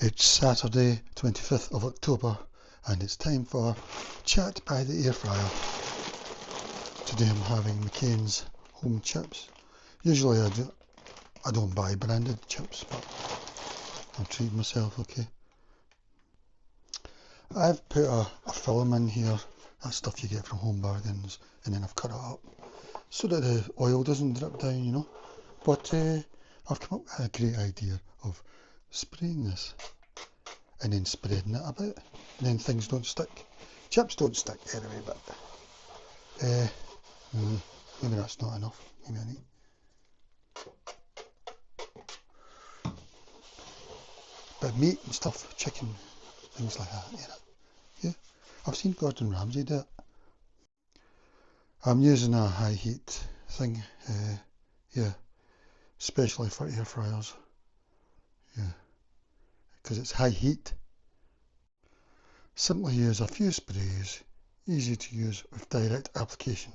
It's Saturday, 25th of October, and it's time for Chat by the Air Fryer. Today I'm having McCain's home chips. Usually I don't buy branded chips, but I'm treating myself, okay. I've put a film in here, that stuff you get from Home Bargains, and then I've cut it up so that the oil doesn't drip down, you know. But I've come up with a great idea of spraying this and then spreading it about, and then things don't stick. Chips don't stick anyway, but maybe that's not enough. Maybe I need bit of meat and stuff, chicken, things like that, you know. Yeah, I've seen Gordon Ramsay do it. I'm using a high heat thing, yeah, especially for air fryers, yeah, because it's high heat. Simply use a few sprays, easy to use with direct application.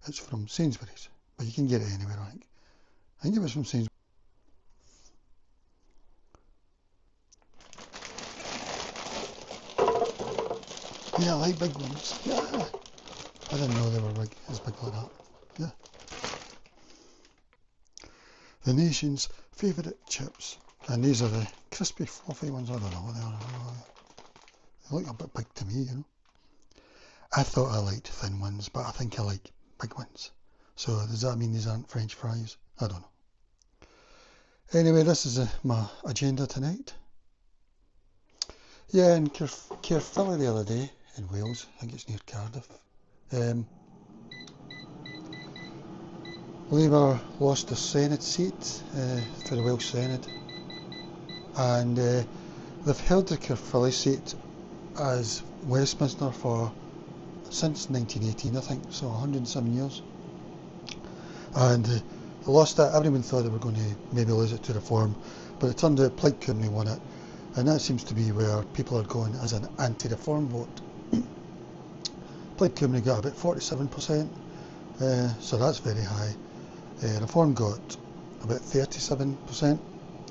It's from Sainsbury's, but you can get it anywhere, I think. I think it was from Sainsbury's. Yeah, I like big ones. Yeah, I didn't know they were big, as big like that. Yeah. The nation's favourite chips, and these are the crispy, fluffy ones. I don't know what they are. They look a bit big to me, you know. I thought I liked thin ones, but I think I like big ones. So does that mean these aren't French fries? I don't know. Anyway, this is my agenda tonight. Yeah, in Caerphilly the other day, in Wales, I think it's near Cardiff, Labour lost the Senate seat for the Welsh Senate, and they've held the Caerphilly seat as Westminster since 1918, I think, so 107 years. And they lost that. Everyone thought they were going to maybe lose it to Reform, but it turned out Plaid Cymru won it, and that seems to be where people are going as an anti-Reform vote. Plaid Cymru got about 47%, so that's very high. Reform got about 37%,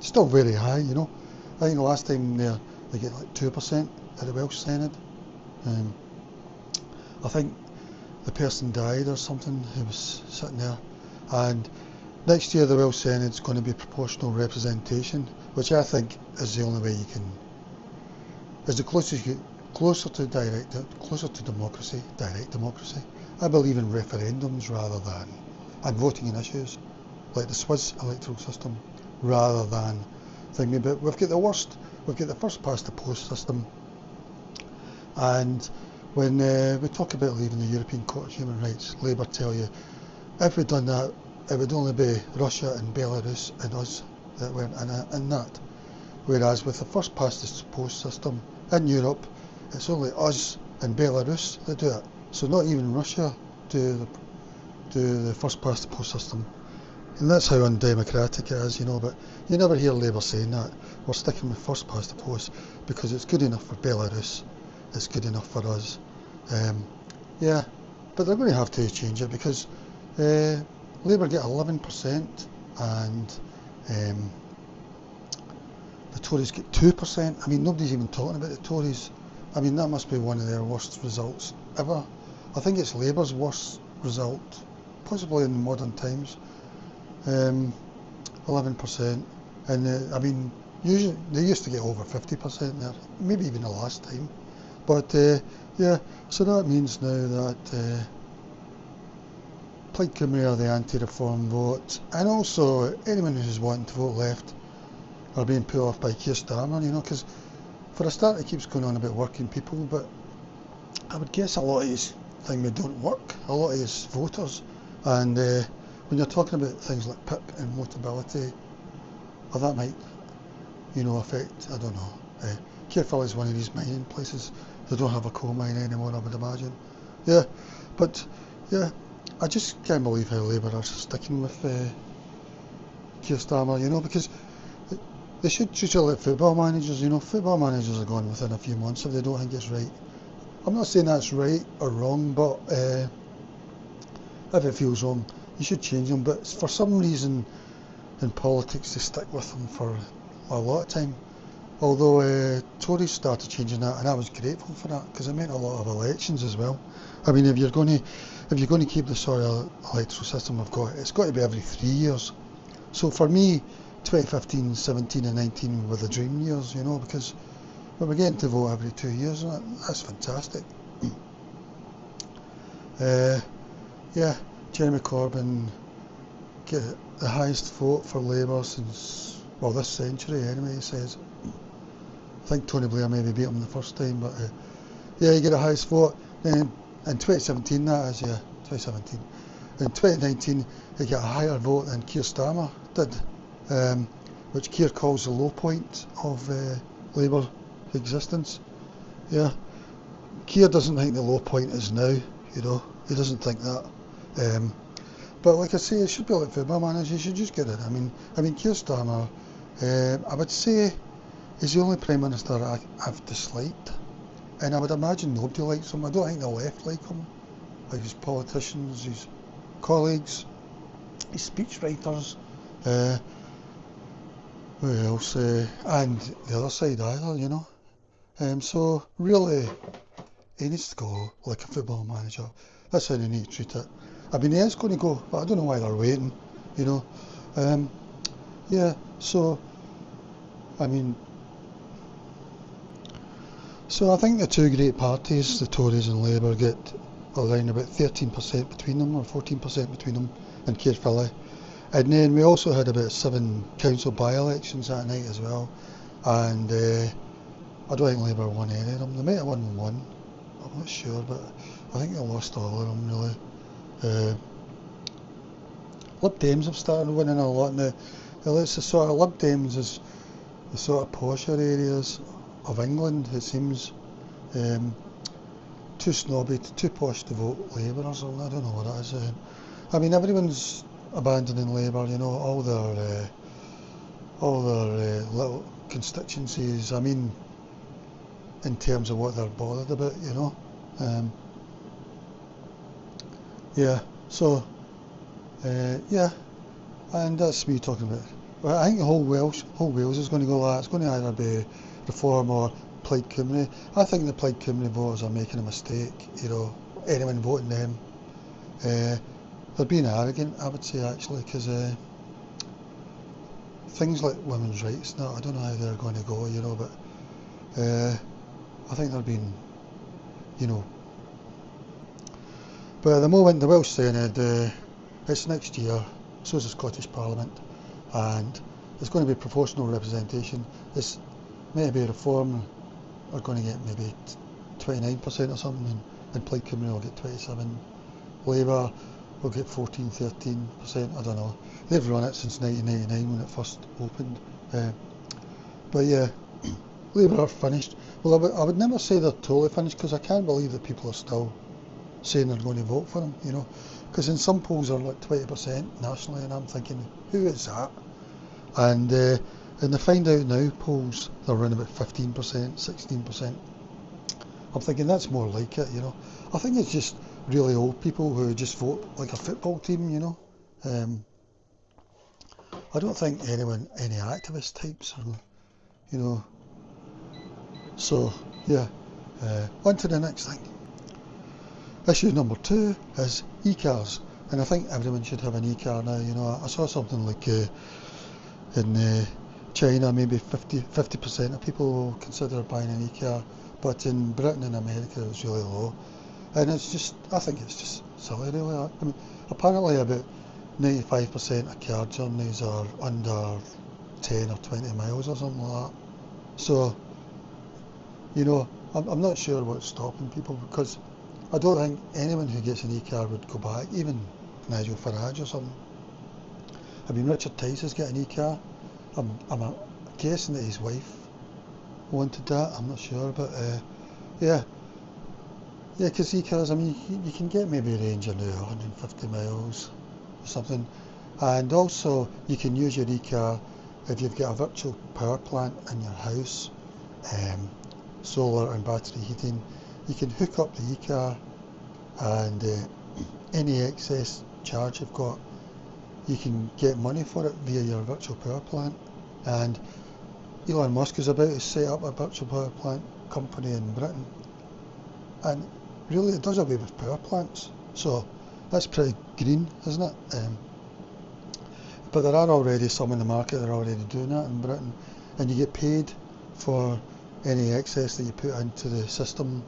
still very high, you know. I think the last time they get like 2% at the Welsh Senate. I think the person died or something who was sitting there, and next year the Welsh Senate's going to be proportional representation, which I think is the only way you can, is the closest you get closer to democracy, direct democracy. I believe in referendums rather than, and voting in issues, like the Swiss electoral system, rather than thinking about, we've got the first past the post system, and when we talk about leaving the European Court of Human Rights, Labour tell you, if we'd done that, it would only be Russia and Belarus and us that went in that. Whereas with the first past the post system in Europe, it's only us and Belarus that do it. So not even Russia do the first past the post system. And that's how undemocratic it is, you know, but you never hear Labour saying that. We're sticking with first past the post because it's good enough for Belarus, it's good enough for us. Yeah, but they're going to have to change it because Labour get 11% and the Tories get 2%. I mean, nobody's even talking about the Tories. I mean, that must be one of their worst results ever. I think it's Labour's worst result, possibly in modern times. 11%, and I mean, usually they used to get over 50% there, maybe even the last time. But yeah, so that means now that Plaid Cymru are the anti-reform vote, and also anyone who's wanting to vote left are being put off by Keir Starmer, you know, because for a start it keeps going on about working people, but I would guess a lot of his things don't work, a lot of his voters, and when you're talking about things like PIP and Motability, well, that might, you know, affect, I don't know, Caerphilly is one of these mining places. They don't have a coal mine anymore, I would imagine. Yeah, but yeah, I just can't believe how Labour are sticking with Keir Starmer, you know, because they should treat it like football managers, you know. Football managers are gone within a few months if they don't think it's right. I'm not saying that's right or wrong, but if it feels wrong, you should change them. But for some reason in politics, they stick with them for a lot of time. although Tories started changing that, and I was grateful for that because it meant a lot of elections as well. I mean, if you're going to keep the sort of electoral system we've got, it's got to be every 3 years. So for me, 2015, 17 and 19 were the dream years, you know, because we were getting to vote every 2 years, and that's fantastic. Yeah, Jeremy Corbyn get the highest vote for Labour since, well, this century anyway, he says. I think Tony Blair maybe beat him the first time, but yeah, he get the highest vote. Then in 2017, that is, yeah, 2017. In 2019, he got a higher vote than Keir Starmer did, which Keir calls the low point of Labour existence. Yeah, Keir doesn't think the low point is now, you know, he doesn't think that. But like I say, it should be like football managers, you should just get it. I mean, Keir Starmer, I would say, is the only Prime Minister I've disliked. And I would imagine nobody likes him. I don't think the left like him. Like his politicians, his colleagues, his speechwriters, who else? And the other side either, you know. So really, he needs to go like a football manager. That's how they need to treat it. I mean, he is going to go, but I don't know why they're waiting, you know. Yeah, so, I mean, so I think the two great parties, the Tories and Labour, get around about 13% between them, or 14% between them in Caerphilly. And then we also had about 7 council by-elections that night as well. And I don't think Labour won any of them. They might have won one, I'm not sure, but I think they lost all of them really. Lib Dems have started winning a lot now. It's the sort of Lib Dems is the sort of posher areas of England, it seems. Too snobby, too posh to vote Labour or something, I don't know what it is. I mean, everyone's abandoning Labour, you know, all their little constituencies, I mean, in terms of what they're bothered about, you know. Yeah, so, yeah, and that's me talking about. Well, I think the whole Wales is going to go like that. It's going to either be Reform or Plaid Cymru. I think the Plaid Cymru voters are making a mistake, you know, anyone voting them. They're being arrogant, I would say, actually, because things like women's rights, I don't know how they're going to go, you know, but I think they're being, you know. But at the moment, the Welsh Senate, it's next year, so is the Scottish Parliament, and it's going to be proportional representation. This maybe Reform are going to get maybe 29% or something, and Plaid Cymru will get 27%. Labour will get 14-13%, I don't know. They've run it since 1999 when it first opened. But yeah, Labour are finished. Well, I would never say they're totally finished, because I can't believe that people are still saying they're going to vote for them, you know. Because in some polls they're like 20% nationally, and I'm thinking, who is that? And in the Find Out Now polls, they're around about 15%, 16%. I'm thinking that's more like it, you know. I think it's just really old people who just vote like a football team, you know. I don't think any activist types are, you know. So, yeah. On to the next thing. Issue number 2 is e-cars, and I think everyone should have an e-car now, you know. I saw something like in China, maybe 50% of people will consider buying an e-car, but in Britain and America it's really low, and it's just, I think it's just silly really. I mean, apparently about 95% of car journeys are under 10 or 20 miles or something like that. So, you know, I'm not sure what's stopping people, because I don't think anyone who gets an e-car would go back, even Nigel Farage or something. I mean, Richard Tice has got an e-car. I'm guessing that his wife wanted that, I'm not sure, but yeah, because e-cars, I mean, you can get maybe a range of 150 miles or something, and also you can use your e-car if you've got a virtual power plant in your house, solar and battery heating. You can hook up the e-car, and any excess charge you've got, you can get money for it via your virtual power plant. And Elon Musk is about to set up a virtual power plant company in Britain, and really it does away with power plants, so that's pretty green, isn't it? But there are already some in the market that are already doing that in Britain, and you get paid for any excess that you put into the system,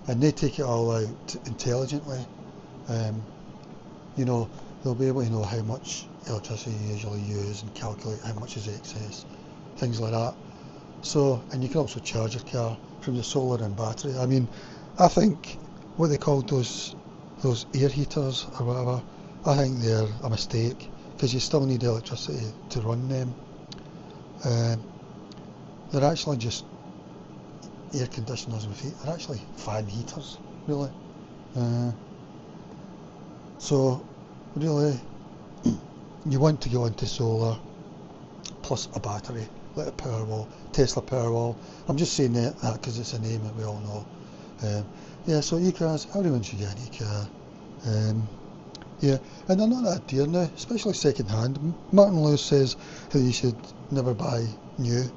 and they take it all out intelligently. You know, they'll be able to know how much electricity you usually use and calculate how much is excess, things like that. So, and you can also charge your car from the solar and battery. I mean, I think what they called those air heaters or whatever, I think they're a mistake, because you still need electricity to run them. They're actually just air conditioners with heat. They're actually fan heaters, really. So really, you want to go into solar plus a battery, like a Powerwall, Tesla Powerwall. I'm just saying that because it's a name that we all know. Yeah, so e-cars, everyone should get an e-car. Yeah, and they're not that dear now, especially second hand. Martin Lewis says that you should never buy new,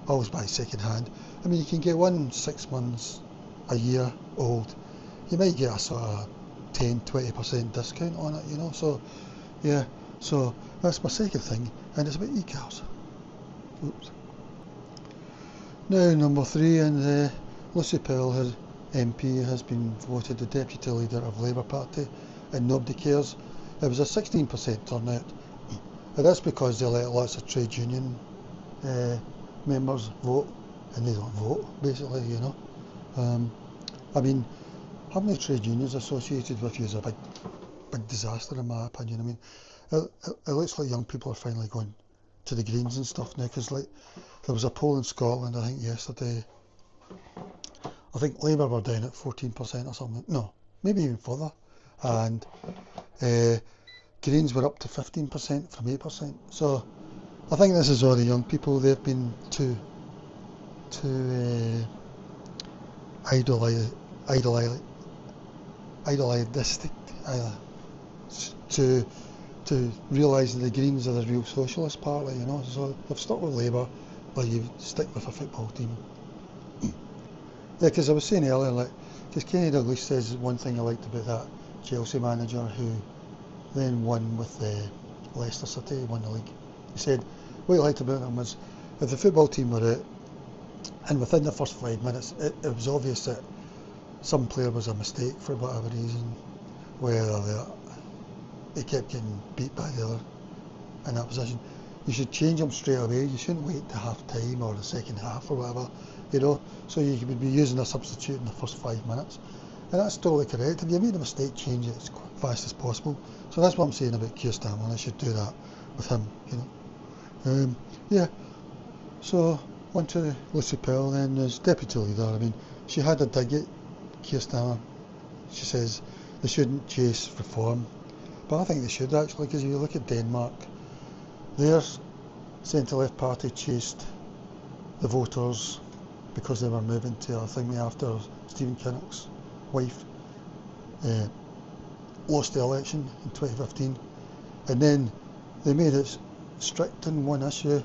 always buy second hand. I mean, you can get one 6 months, a year old. You might get a sort of 10-20% discount on it, you know. So yeah, so that's my second thing, and it's about e-cars. Oops. Now number 3, and Lucy Powell, her MP, has been voted the deputy leader of Labour Party, and nobody cares. It was a 16% turnout, and that's because they let lots of trade union members vote, and they don't vote, basically, you know. I mean, having the trade unions associated with you is a big disaster, in my opinion. I mean, it looks like young people are finally going to the Greens and stuff now, because like there was a poll in Scotland, I think yesterday, I think Labour were down at 14% or something, no, maybe even further, and Greens were up to 15% from 8%. So I think this is all the young people. They've been too idealistic to realise that the Greens are the real socialist party, you know. So they've stuck with Labour, but you stick with a football team. Yeah, because I was saying earlier, like, because Kenny Douglas says one thing I liked about that Chelsea manager who then won with Leicester City, won the league. He said what he liked about him was if the football team were out, and within the first 5 minutes it was obvious that some player was a mistake for whatever reason, whether they kept getting beat by the other in that position, you should change them straight away. You shouldn't wait to half time or the second half or whatever, you know. So you would be using a substitute in the first 5 minutes, and that's totally correct. If you made a mistake, change it as fast as possible. So that's what I'm saying about Keir Starmer. I should do that with him, you know. Yeah, so on to Lucy Powell then as deputy leader. I mean, she had a dig at Keir Starmer. She says they shouldn't chase reform, but I think they should actually, because if you look at Denmark, their centre-left party chased the voters because they were moving to a thing after Stephen Kinnock's wife lost the election in 2015, and then they made it strict in one issue,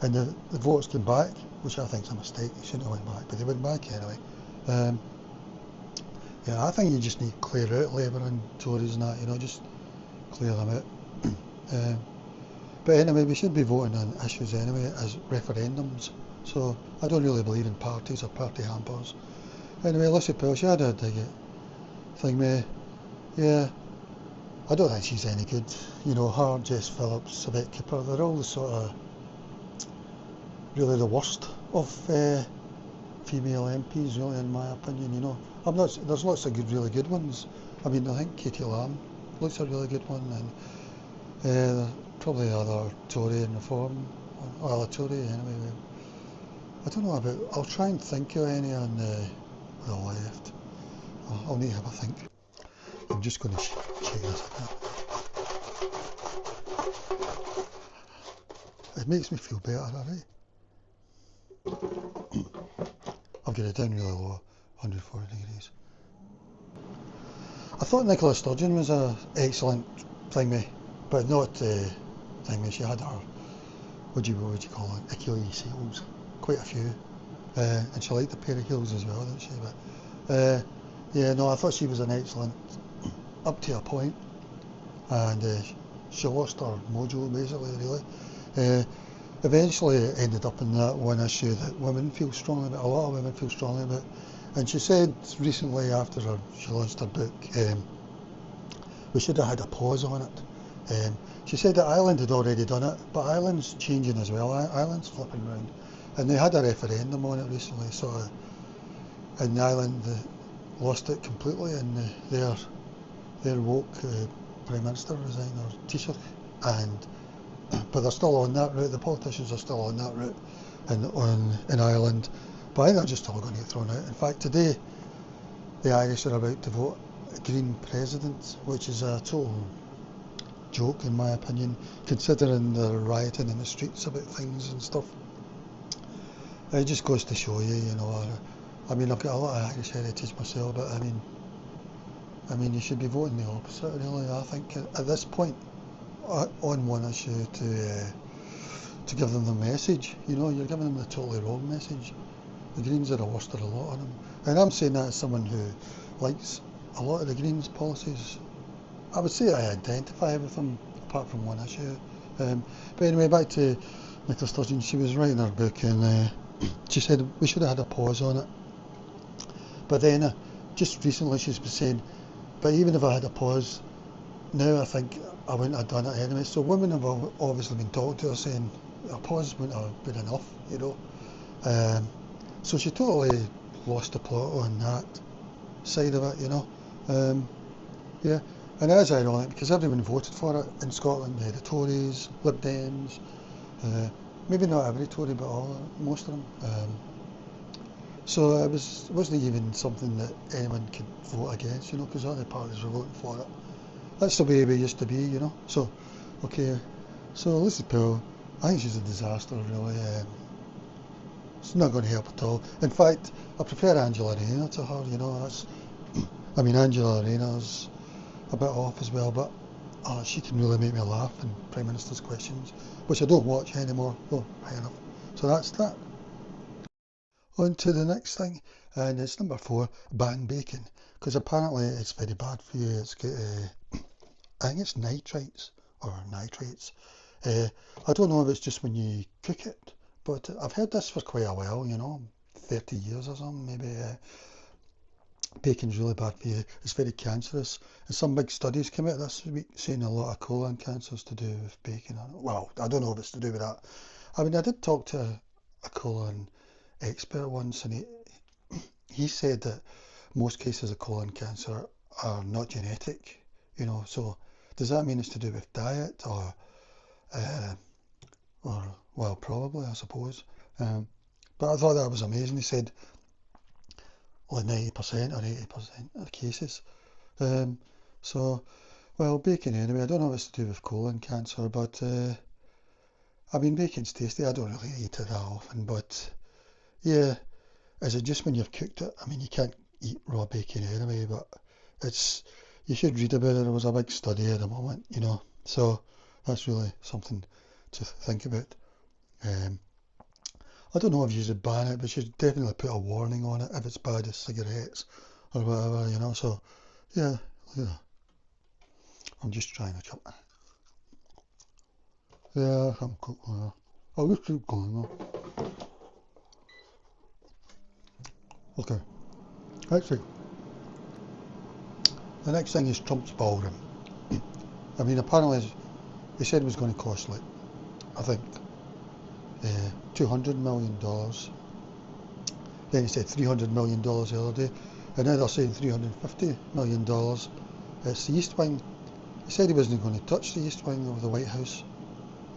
and the voters came back, which I think is a mistake. They shouldn't have went back, but they went back anyway. Yeah, I think you just need to clear out Labour and Tories and that, you know, just clear them out. But anyway, we should be voting on issues anyway as referendums, so I don't really believe in parties or party hampers. Anyway, Lucy Powell, she had a dig at thing, yeah, I don't think she's any good. You know, her, Jess Phillips, Yvette Cooper, they're all the sort of, really the worst of female MPs, really, in my opinion, you know. There's lots of good, really good ones. I mean, I think Katie Lamb looks a really good one, and probably other Tory and Reform, well, a Tory anyway. I don't know about, I'll try and think of any on the left. I'll need to have a think. I'm just going to check this out. It makes me feel better, alright? I've got it down really low, 140 degrees. I thought Nicola Sturgeon was an excellent thingy, but not thingy. She had her, what do you call it, Achilles heels. quite a few, and she liked a pair of heels as well, didn't she? But yeah, no, I thought she was an excellent, up to a point, and she lost her mojo basically, really. Eventually it ended up in that one issue that women feel strongly about, a lot of women feel strongly about. And she said recently after she launched her book, we should have had a pause on it. She said that Ireland had already done it, but Ireland's changing as well. Ireland's flipping round. And they had a referendum on it recently, and Ireland lost it completely, and their woke Prime Minister resigned, or Taoiseach, but they're still on that route. The politicians are still on that route in Ireland. But I think they're just all going to get thrown out. In fact, today the Irish are about to vote a Green president, which is a total joke in my opinion, considering the rioting in the streets about things and stuff. It just goes to show you, I mean, I've got a lot of Irish heritage myself, but I mean, you should be voting the opposite, really. I think at this point, on one issue, to give them the message, you're giving them the totally wrong message. The Greens are the worst of the lot of them, and I'm saying that as someone who likes a lot of the Greens policies. I would say I identify with them, apart from one issue. But anyway, back to Nicola Sturgeon. She was writing her book, and she said we should have had a pause on it. But then, just recently, she's been saying, but even if I had a pause, now I think I wouldn't have done it anyway. So women have obviously been talked to her saying a pause wouldn't have been enough, So she totally lost the plot on that side of it, yeah. And it is ironic because everyone voted for it in Scotland. The Tories, Lib Dems, maybe not every Tory, but most of them. So it wasn't even something that anyone could vote against, because other parties were voting for it. That's the way we used to be, So, okay. So Lucy Pill, I think she's a disaster, really. It's not going to help at all. In fact, I prefer Angela Rayner to her, Angela Rayner's a bit off as well, but she can really make me laugh in Prime Minister's Questions, which I don't watch anymore. Oh, high enough. So that's that. On to the next thing, and it's number 4, ban bacon, because apparently it's very bad for you. It's got, I think it's nitrates or nitrates. I don't know if it's just when you cook it, but I've heard this for quite a while, 30 years or something, maybe. Bacon's really bad for you. It's very cancerous. And some big studies came out this week saying a lot of colon cancers to do with bacon. Well, I don't know if it's to do with that. I did talk to a colon expert once, and he said that most cases of colon cancer are not genetic, so does that mean it's to do with diet or well, probably, I suppose. But I thought that was amazing. He said like 90% or 80% of cases. So, well, bacon anyway. I don't know if it's to do with colon cancer, but bacon's tasty. I don't really eat it that often, but yeah, is it just when you've cooked it? You can't eat raw bacon anyway, but you should read about it. There was a big study at the moment, so that's really something to think about. I don't know if you should ban it, but you should definitely put a warning on it if it's bad as cigarettes or whatever, so yeah, I'm just trying to cut. Yeah, I'll just keep going though. Okay, actually, the next thing is Trump's ballroom. Apparently he said it was going to cost I think $200 million. Then he said $300 million the other day, and now they're saying $350 million. It's the East Wing. He said he wasn't going to touch the East Wing of the White House,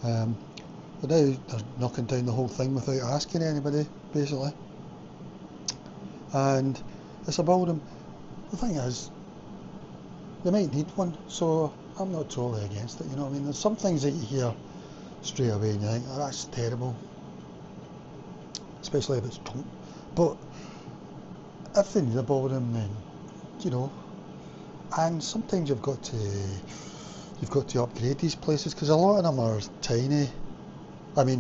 but now they're knocking down the whole thing without asking anybody, basically. And it's a ballroom. The thing is, they might need one, so I'm not totally against it, There's some things that you hear straight away and you think, oh, that's terrible, especially if it's Trump. But if they need a ballroom, then and sometimes you've got to upgrade these places because a lot of them are tiny.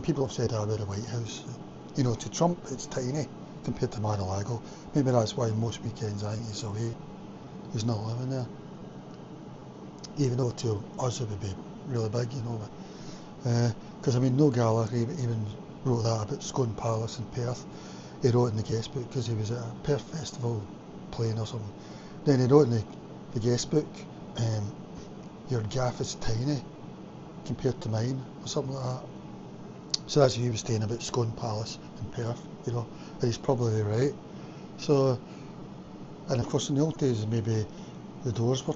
People have said that about the White House. You know, to Trump it's tiny compared to Mar-a-Lago. Maybe that's why most weekends I think he's away. He's not living there. Even though to us it would be really big, you know. Because I mean, no Gallagher even wrote that about Scone Palace in Perth. He wrote in the guest book because he was at a Perth festival playing or something. Then he wrote in the guest book, your gaff is tiny compared to mine, or something like that. So that's what he was saying about Scone Palace in Perth, you know, and he's probably right. So, and of course in the old days maybe the doorways were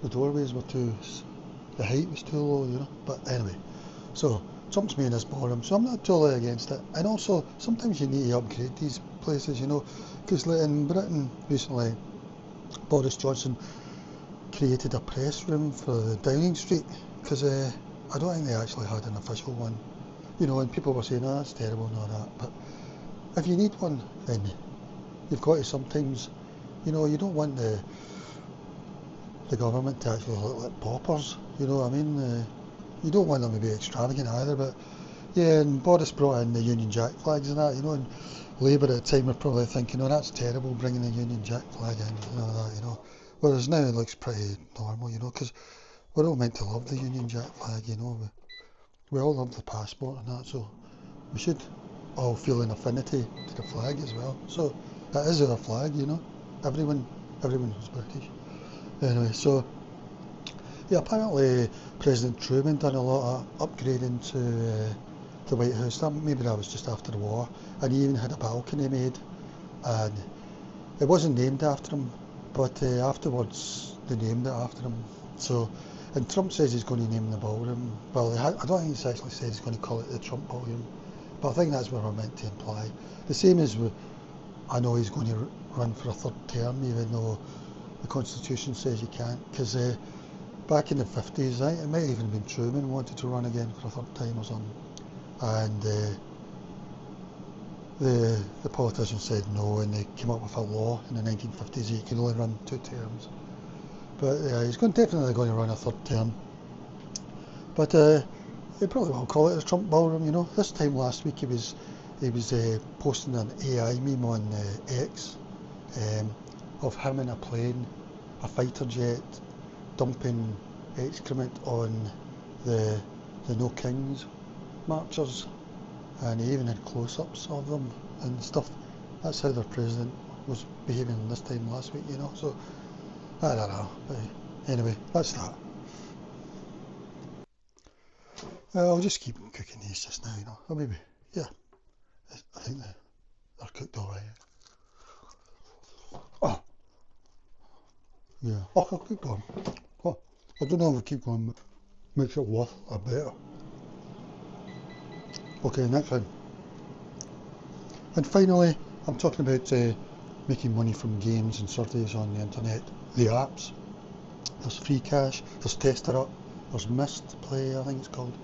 the height was too low, you know. But anyway, so Trump's made this ballroom, so I'm not totally against it. And also, sometimes you need to upgrade these places, you know, because like in Britain recently, Boris Johnson created a press room for the Downing Street, because I don't think they actually had an official one, you know, and people were saying, oh, that's terrible and all that, but if you need one, then you've got to sometimes, you know, you don't want the government to actually look like paupers, you know what I mean? You don't want them to be extravagant either, but yeah, and Boris brought in the Union Jack flags and that, you know, and Labour at the time were probably thinking, oh, that's terrible, bringing the Union Jack flag in and all that, you know, whereas now it looks pretty normal, you know, because we're all meant to love the Union Jack flag, you know, we all love the passport and that, so we should all feel an affinity to the flag as well. So that is our flag, you know, everyone who's British. Anyway, so yeah, apparently President Truman done a lot of upgrading to the White House. Maybe that was just after the war, and he even had a balcony made, and it wasn't named after him, but afterwards they named it after him. So, and Trump says he's going to name the ballroom. Well, I don't think he's actually said he's going to call it the Trump Ballroom, but I think that's what we're meant to imply. The same as I know he's going to run for a third term, even though the Constitution says he can't, because back in the 50s, it might have even been Truman wanted to run again for a third time or something, and the politicians said no, and they came up with a law in the 1950s that you can only run 2 terms. But he's definitely going to run a third term. But he probably will call it the Trump Ballroom, you know. This time last week he was posting an AI meme on X of him in a plane, a fighter jet, dumping excrement on the No Kings marchers, and he even had close-ups of them and stuff. That's how their president was behaving this time last week, you know, so I don't know, but anyway, that's that. I'll just keep cooking these just now, you know, or maybe, yeah, I think they're cooked alright. Oh, yeah, I'll keep going. Oh, I don't know if I keep going, but makes it worth a better. Okay, next one. And finally, I'm talking about making money from games and surveys on the internet. The apps. There's Free Cash, there's Tester Up, there's Mist Play, I think it's called.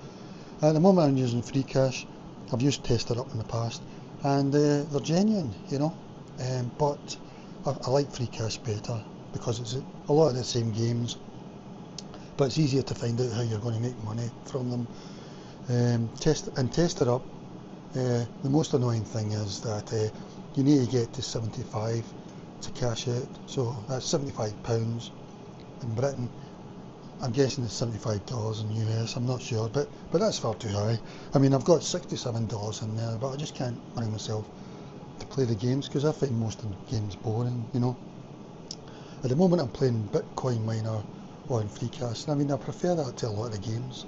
At the moment I'm using Free Cash. I've used Tester Up in the past, and they're genuine, you know. But I like Free Cash better because it's a lot of the same games, but it's easier to find out how you're going to make money from them. Tester Up, the most annoying thing is that you need to get to 75 to cash out, so that's £75 in Britain. I'm guessing it's $75 in US, I'm not sure, but that's far too high. I mean, I've got $67 in there, but I just can't bring myself to play the games because I find most of the games boring, you know. At the moment I'm playing Bitcoin Miner on Free Cash, and I mean, I prefer that to a lot of the games.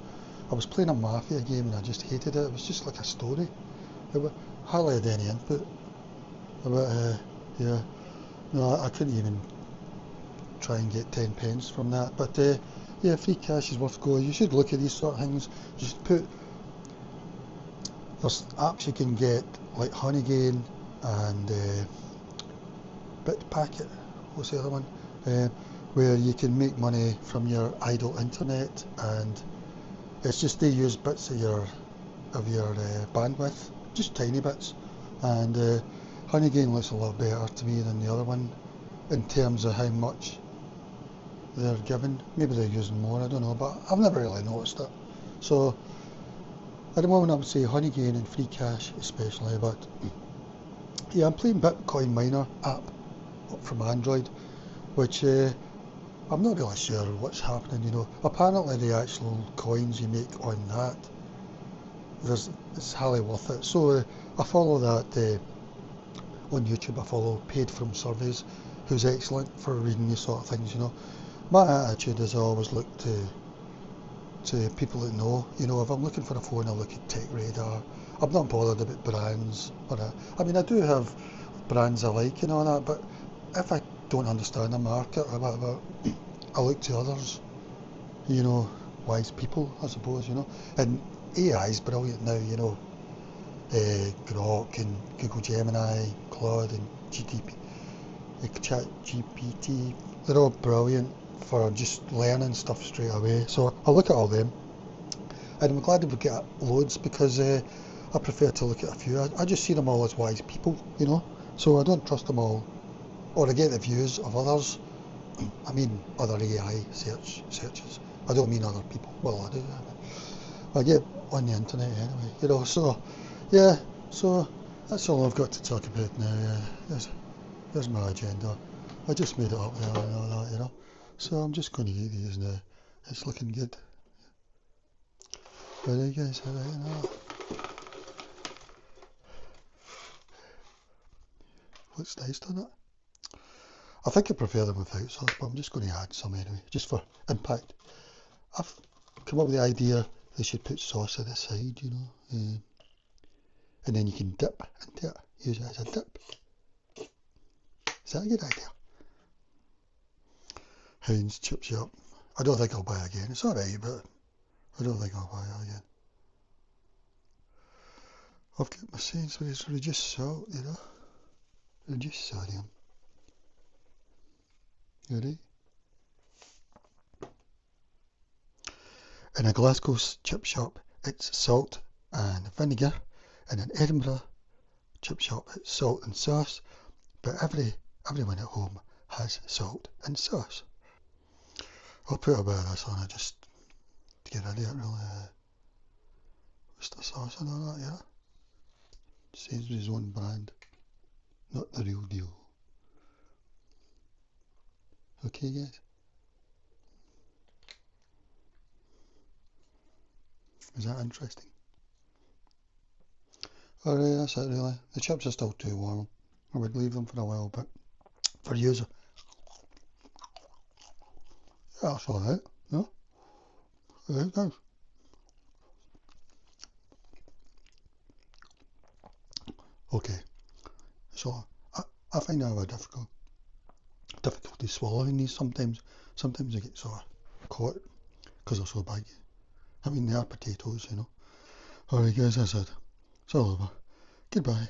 I was playing a Mafia game and I just hated it. It was just like a story. It hardly had any input. But yeah, no, I couldn't even try and get 10 pence from that. But yeah, Free Cash is worth going. You should look at these sort of things. You should there's apps you can get like Honeygain and Bitpacket, what's the other one? Where you can make money from your idle internet, and it's just they use bits of your bandwidth, just tiny bits, and Honeygain looks a lot better to me than the other one in terms of how much they're giving. Maybe they're using more, I don't know, but I've never really noticed it. So At the moment I would say Honeygain and Free Cash especially, but yeah, I'm playing Bitcoin Miner app from Android, which I'm not really sure what's happening. Apparently the actual coins you make on that, it's highly worth it. So I follow that on YouTube. I follow Paid From Surveys, who's excellent for reading these sort of things. My attitude is I always look to people that know. If I'm looking for a phone, I look at Tech Radar. I'm not bothered about brands, but I mean I do have brands I like and all that, but if I don't understand the market or whatever, I look to others, wise people, I suppose, and AI is brilliant now, Grok and Google Gemini, Claude and Chat GPT, they're all brilliant for just learning stuff straight away. So I look at all them, and I'm glad that we get loads because I prefer to look at a few. I just see them all as wise people, so I don't trust them all, or I get the views of others. I mean other AI searches. I don't mean other people. Well, I do. I get on the internet anyway, so yeah, so that's all I've got to talk about now. There's my agenda. I just made it up there and all that, so I'm just going to eat these now. It's looking good. But I guess what's nice on it? I think I prefer them without sauce, but I'm just going to add some anyway, just for impact. I've come up with the idea they should put sauce at the side, and then you can dip into it, use it as a dip. Is that a good idea? Heinz chip shop. I don't think I'll buy it again. It's alright, but I don't think I'll buy it again. I've got my Sainsbury's reduced salt, reduced sodium. Alright. In a Glasgow chip shop, it's salt and vinegar. In an Edinburgh chip shop, it's salt and sauce. But everyone at home has salt and sauce. I'll put a bit of this on it just to get rid of it, really. Worcester sauce and all that, yeah. Sainsbury's own brand, not the real deal. Okay, guys? Is that interesting? Alright, that's it really. The chips are still too warm. I would leave them for a while, but for you, yeah, that's alright. No? Alright, guys. Okay, so I find I have a difficulty swallowing these sometimes. Sometimes I get sort of caught because they're so big. I mean, they are potatoes. Alright guys, that's it. It's all over. Goodbye.